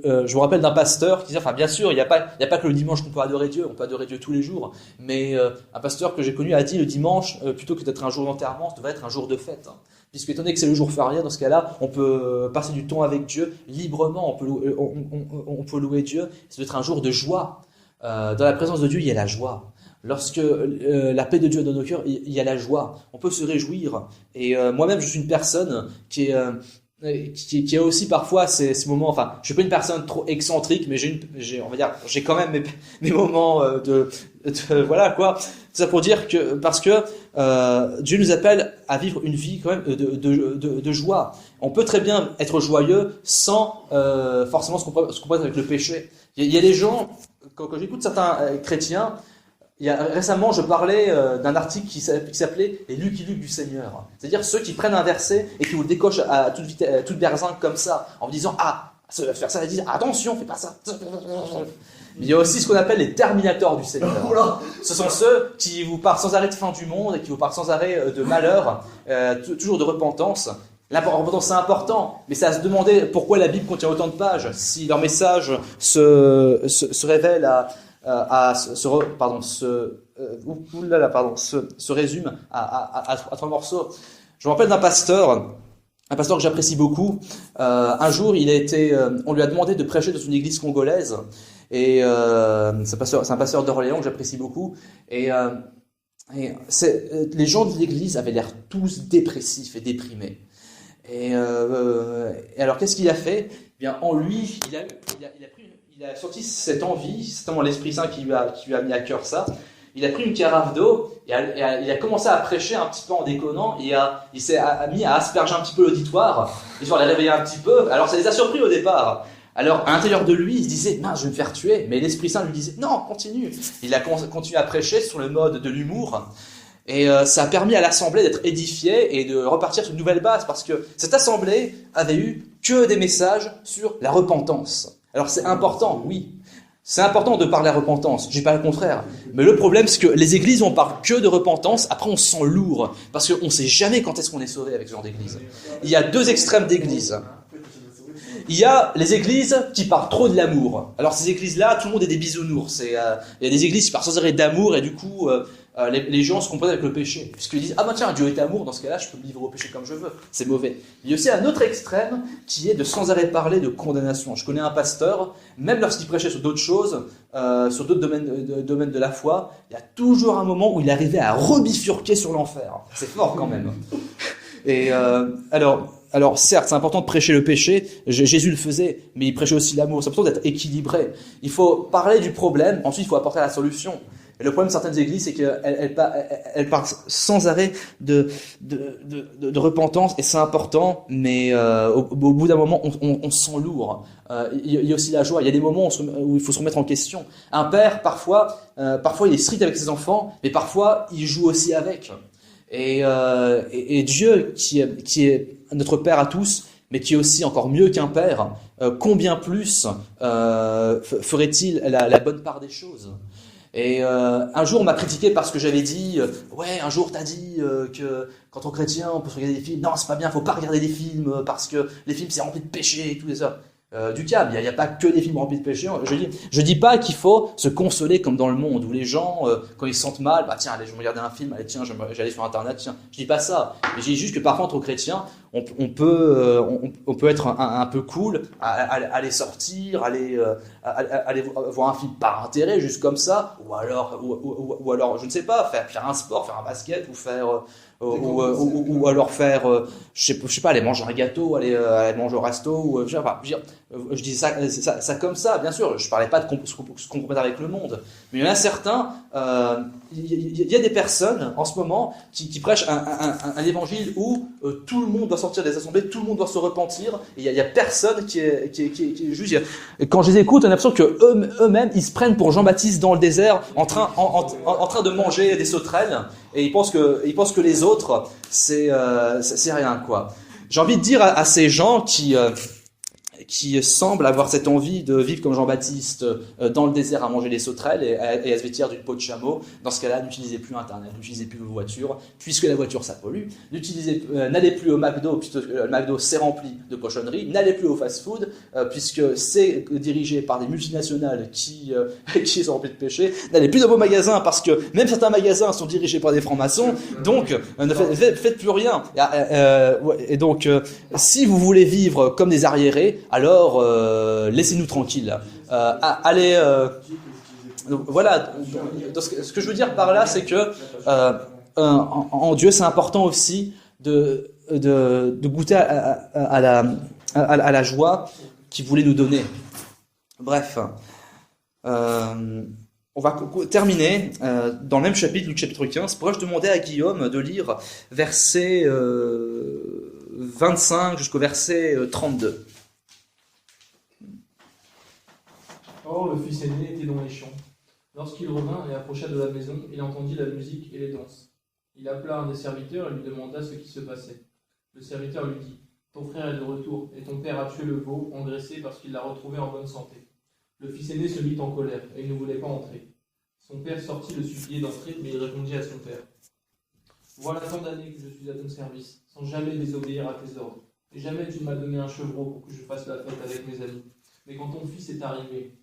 me rappelle d'un pasteur qui disait, bien sûr, il n'y a pas que le dimanche qu'on peut adorer Dieu, on peut adorer Dieu tous les jours. Mais un pasteur que j'ai connu a dit, le dimanche, plutôt que d'être un jour d'enterrement, ça devrait être un jour de fête. Puisque étant donné que c'est le jour férié, dans ce cas-là, on peut passer du temps avec Dieu librement, on peut louer Dieu. Ça doit être un jour de joie. Dans la présence de Dieu, il y a la joie. Lorsque la paix de Dieu est dans nos cœurs, il y a la joie. On peut se réjouir. Et moi-même, je suis une personne qui a aussi parfois ces moments. Je suis pas une personne trop excentrique, mais j'ai quand même mes moments voilà quoi. C'est ça pour dire que parce que Dieu nous appelle à vivre une vie quand même de joie. On peut très bien être joyeux sans forcément se comporter avec le péché. Il y a des gens, quand j'écoute certains chrétiens, récemment je parlais d'un article qui s'appelait « Les Lucky Luke du Seigneur ». C'est-à-dire ceux qui prennent un verset et qui vous le décochent à toute berzingue comme ça, en vous disant « faire ça et dire attention, fais pas ça. Mais il y a aussi ce qu'on appelle les terminators du Seigneur. Ce sont ceux qui vous parlent sans arrêt de fin du monde et qui vous parlent sans arrêt de malheur, toujours de repentance. La repentance, c'est important, mais c'est à se demander pourquoi la Bible contient autant de pages. Si leur message se révèle se résume à 3 morceaux. Je me rappelle d'un pasteur que j'apprécie beaucoup. Un jour, on lui a demandé de prêcher dans une église congolaise. Et c'est un pasteur d'Orléans que j'apprécie beaucoup. Et les gens de l'église avaient l'air tous dépressifs et déprimés. Et alors, qu'est-ce qu'il a fait? Eh bien, en lui, il a sorti cette envie, c'est vraiment l'Esprit Saint qui lui a mis à cœur ça. Il a pris une carafe d'eau et il a commencé à prêcher un petit peu en déconnant. Il s'est mis à asperger un petit peu l'auditoire, histoire de les réveiller un petit peu. Alors, ça les a surpris au départ. Alors, à l'intérieur de lui, il se disait, mince, je vais me faire tuer. Mais l'Esprit Saint lui disait, non, continue. Il a continué à prêcher sur le mode de l'humour. Et ça a permis à l'assemblée d'être édifiée et de repartir sur une nouvelle base, parce que cette assemblée avait eu que des messages sur la repentance. Alors c'est important, oui, c'est important de parler à la repentance, je dis pas le contraire, mais le problème c'est que les églises on parle que de repentance, après on se sent lourd, parce qu'on ne sait jamais quand est-ce qu'on est sauvé avec ce genre d'église. Il y a 2 extrêmes d'églises. Il y a les églises qui parlent trop de l'amour. Alors ces églises-là, tout le monde est des bisounours. Il y a des églises qui parlent sans arrêt d'amour et du coup, les gens se comportent avec le péché. Puisqu'ils disent, ah bah tiens, Dieu est amour, dans ce cas-là, je peux me livrer au péché comme je veux. C'est mauvais. Il y a aussi un autre extrême qui est de sans arrêt parler de condamnation. Je connais un pasteur, même lorsqu'il prêchait sur d'autres choses, sur d'autres domaines de la foi, il y a toujours un moment où il arrivait à rebifurquer sur l'enfer. C'est fort quand même. Et alors certes, c'est important de prêcher le péché, Jésus le faisait, mais il prêchait aussi l'amour. C'est important d'être équilibré. Il faut parler du problème, ensuite il faut apporter la solution. Et le problème de certaines églises, c'est qu'elles parlent sans arrêt de repentance, et c'est important, mais au bout d'un moment, on se sent lourd. Il y a aussi la joie. Il y a des moments où il faut se remettre en question. Un père, parfois, il est strict avec ses enfants, mais parfois, il joue aussi avec. Et Dieu, qui est notre Père à tous, mais qui est aussi encore mieux qu'un père, combien plus ferait-il la bonne part des choses? Et un jour, on m'a critiqué parce que j'avais dit ouais, un jour, t'as dit que quand on est chrétien, on peut se regarder des films. Non, c'est pas bien, faut pas regarder des films parce que les films, c'est rempli de péché et tout ça. Du câble, il n'y a pas que des films remplis de péché. Je dis pas qu'il faut se consoler comme dans le monde où les gens, quand ils se sentent mal, bah tiens, allez, je vais me regarder un film, allez, tiens, j'allais sur Internet, tiens. Je dis pas ça, mais je dis juste que parfois entre chrétiens, on peut être un peu cool, aller sortir, aller voir un film par intérêt, juste comme ça, ou alors, je ne sais pas, faire un sport, faire un basket, ou faire ou alors faire, je sais pas, aller manger un gâteau, aller manger au resto, ou je dis ça comme ça, bien sûr. Je parlais pas de se compromettre avec le monde, mais il y en a certains. Il y a des personnes en ce moment qui prêchent un évangile où tout le monde doit sortir des assemblées, tout le monde doit se repentir. Et il y a personne qui est juste. Quand je les écoute, on a l'impression que eux-mêmes ils se prennent pour Jean-Baptiste dans le désert, en train de manger des sauterelles, et ils pensent que les autres c'est rien, quoi. J'ai envie de dire à ces gens qui semblent avoir cette envie de vivre comme Jean-Baptiste dans le désert à manger des sauterelles et à se vêtir d'une peau de chameau. Dans ce cas-là, n'utilisez plus Internet, n'utilisez plus vos voitures, puisque la voiture ça pollue. N'allez plus au McDo, puisque le McDo c'est rempli de cochonneries. N'allez plus au fast-food, puisque c'est dirigé par des multinationales qui sont remplies de péchés. N'allez plus dans vos magasins, parce que même certains magasins sont dirigés par des francs-maçons. Donc, ne faites plus rien. Et donc, si vous voulez vivre comme des arriérés, alors laissez-nous tranquilles. Allez, voilà. Ce que je veux dire par là, c'est que en Dieu, c'est important aussi de goûter à la joie qu'il voulait nous donner. Bref, on va terminer dans le même chapitre, du chapitre 15. Pourrais-je demander à Guillaume de lire verset 25 jusqu'au verset 32. Or, le fils aîné était dans les champs. Lorsqu'il revint et approcha de la maison, il entendit la musique et les danses. Il appela un des serviteurs et lui demanda ce qui se passait. Le serviteur lui dit : Ton frère est de retour, et ton père a tué le veau, engraissé parce qu'il l'a retrouvé en bonne santé. Le fils aîné se mit en colère, et il ne voulait pas entrer. Son père sortit le supplier d'entrer, mais il répondit à son père. Voilà tant d'années que je suis à ton service, sans jamais désobéir à tes ordres. Et jamais tu ne m'as donné un chevreau pour que je fasse la fête avec mes amis. Mais quand ton fils est arrivé,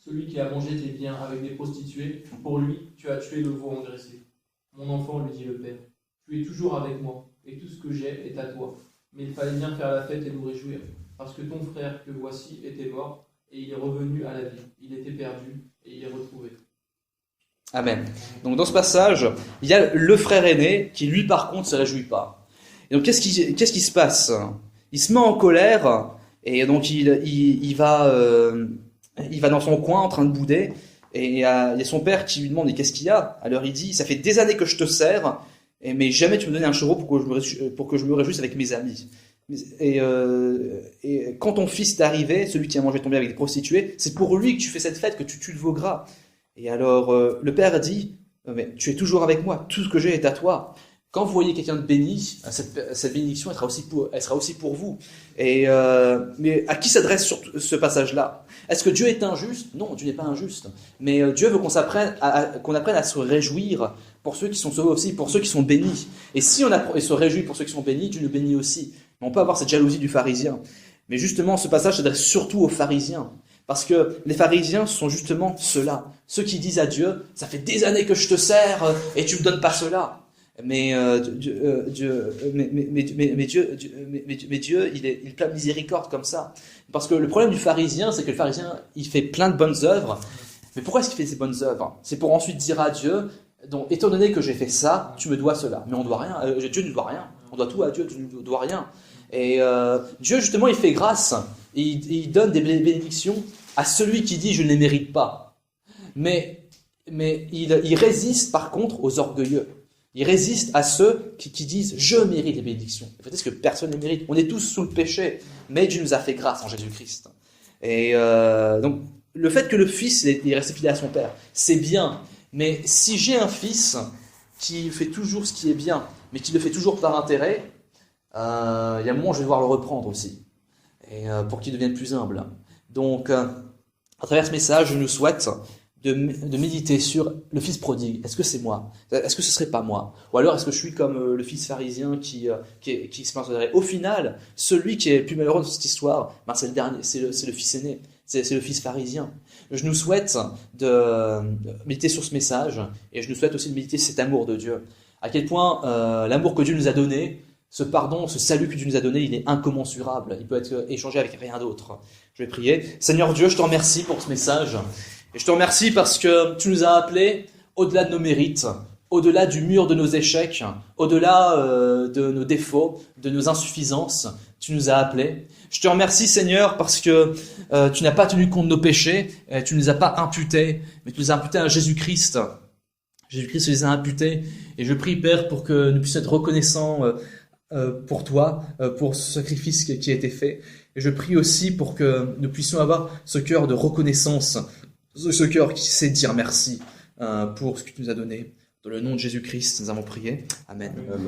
celui qui a mangé tes biens avec des prostituées, pour lui, tu as tué le veau engraissé. Mon enfant, lui dit le père, tu es toujours avec moi, et tout ce que j'ai est à toi. Mais il fallait bien faire la fête et nous réjouir, parce que ton frère que voici était mort, et il est revenu à la vie. Il était perdu, et il est retrouvé. Amen. Donc dans ce passage, il y a le frère aîné qui lui par contre se réjouit pas. Et donc qu'est-ce qui se passe? Il se met en colère et donc il va dans son coin en train de bouder et il y a son père qui lui demande et qu'est-ce qu'il y a? Alors il dit ça fait des années que je te sers mais jamais tu me donnais un chevreau pour que je me réjouisse avec mes amis. Et quand ton fils est arrivé, celui qui a mangé ton bien avec des prostituées, c'est pour lui que tu fais cette fête, que tu tues le veau gras. Et alors, le père dit, mais tu es toujours avec moi, tout ce que j'ai est à toi. Quand vous voyez quelqu'un de béni, cette bénédiction, elle sera aussi pour vous. Mais à qui s'adresse ce passage-là? Est-ce que Dieu est injuste? Non, Dieu n'est pas injuste. Mais Dieu veut qu'on apprenne à se réjouir pour ceux qui sont sauvés aussi, pour ceux qui sont bénis. Et si on se réjouit pour ceux qui sont bénis, Dieu nous bénit aussi. Mais on peut avoir cette jalousie du pharisien. Mais justement, ce passage s'adresse surtout aux pharisiens. Parce que les pharisiens sont justement ceux-là. Ceux qui disent à Dieu, ça fait des années que je te sers et tu me donnes pas cela. Mais Dieu, il est plein de miséricorde comme ça. Parce que le problème du pharisien, c'est que le pharisien, il fait plein de bonnes œuvres. Mais pourquoi est-ce qu'il fait ces bonnes œuvres? C'est pour ensuite dire à Dieu, donc, étant donné que j'ai fait ça, tu me dois cela. Mais on doit rien. Dieu ne doit rien. On doit tout à Dieu, Dieu ne doit rien. Et Dieu, justement, il fait grâce. Il donne des bénédictions à celui qui dit « je ne les mérite pas ». Mais il résiste, par contre, aux orgueilleux. Il résiste à ceux qui disent « je mérite les bénédictions ». Peut-être que personne ne les mérite. On est tous sous le péché, mais Dieu nous a fait grâce en Jésus-Christ. Et donc, le fait que le fils est resté fidèle à son père, c'est bien. Mais si j'ai un fils qui fait toujours ce qui est bien, mais qui le fait toujours par intérêt, il y a un moment où je vais devoir le reprendre aussi. Et pour qu'il devienne plus humble. Donc, à travers ce message, je nous souhaite de méditer sur le fils prodigue. Est-ce que c'est moi? Est-ce que ce serait pas moi? Ou alors est-ce que je suis comme le fils pharisien qui se considérait? Au final, celui qui est le plus malheureux de cette histoire, c'est le dernier, c'est le fils aîné, c'est le fils pharisien. Je nous souhaite de méditer sur ce message et je nous souhaite aussi de méditer sur cet amour de Dieu. À quel point l'amour que Dieu nous a donné, ce pardon, ce salut que Dieu nous a donné, il est incommensurable. Il peut être échangé avec rien d'autre. Je vais prier. Seigneur Dieu, je te remercie pour ce message. Et je te remercie parce que tu nous as appelés au-delà de nos mérites, au-delà du mur de nos échecs, au-delà de nos défauts, de nos insuffisances. Tu nous as appelés. Je te remercie Seigneur parce que tu n'as pas tenu compte de nos péchés, tu ne nous as pas imputés, mais tu nous as imputés à Jésus-Christ. Jésus-Christ les a imputés. Et je prie Père pour que nous puissions être reconnaissants pour toi, pour ce sacrifice qui a été fait. Et je prie aussi pour que nous puissions avoir ce cœur de reconnaissance, ce cœur qui sait dire merci pour ce que tu nous as donné. Dans le nom de Jésus-Christ, nous avons prié. Amen. Amen.